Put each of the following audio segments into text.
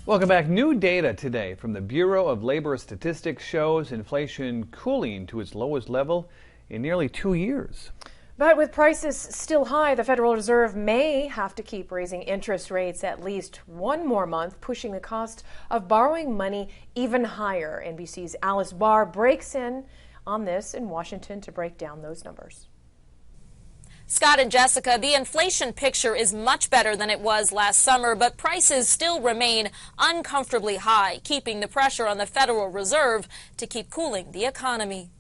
Welcome back. New data today from the Bureau of Labor Statistics shows inflation cooling to its lowest level in nearly 2 years. But with prices still high, the Federal Reserve may have to keep raising interest rates at least one more month, pushing the cost of borrowing money even higher. NBC's Alice Barr breaks in on this in Washington to break down those numbers. Scott and Jessica, the inflation picture is much better than it was last summer, but prices still remain uncomfortably high, keeping the pressure on the Federal Reserve to keep cooling the economy.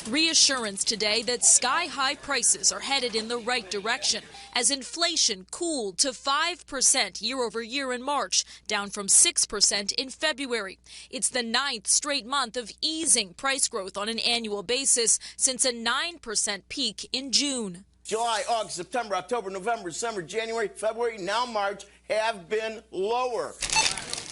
Reassurance today that sky-high prices are headed in the right direction as inflation cooled to 5% year-over-year in March, down from 6% in February. It's the 9th straight month of easing price growth on an annual basis since a 9% peak in June. July, August, September, October, November, December, January, February, now March have been lower.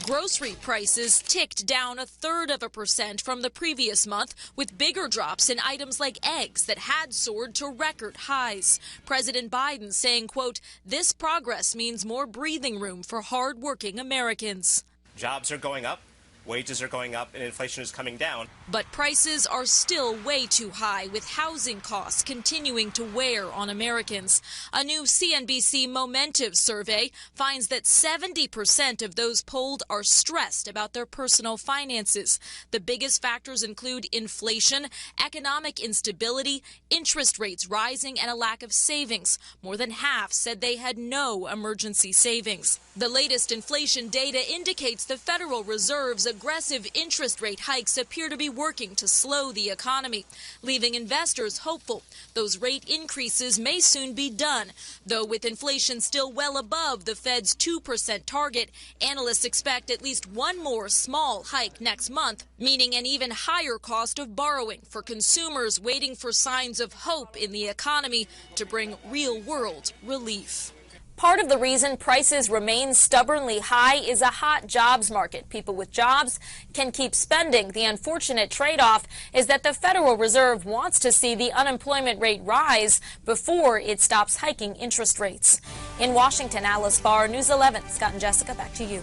Grocery prices ticked down 1/3% from the previous month, with bigger drops in items like eggs that had soared to record highs. President Biden saying, quote, "This progress means more breathing room for hard-working Americans." Jobs are going up, wages are going up, and inflation is coming down. But prices are still way too high, with housing costs continuing to wear on Americans. A new CNBC Momentive survey finds that 70% of those polled are stressed about their personal finances. The biggest factors include inflation, economic instability, interest rates rising, and a lack of savings. More than half said they had no emergency savings. The latest inflation data indicates the Federal Reserve's aggressive interest rate hikes appear to be working to slow the economy, leaving investors hopeful those rate increases may soon be done. Though with inflation still well above the Fed's 2% target, analysts expect at least one more small hike next month, meaning an even higher cost of borrowing for consumers waiting for signs of hope in the economy to bring real-world relief. Part of the reason prices remain stubbornly high is a hot jobs market. People with jobs can keep spending. The unfortunate trade-off is that the Federal Reserve wants to see the unemployment rate rise before it stops hiking interest rates. In Washington, Alice Barr, News 11. Scott and Jessica, back to you.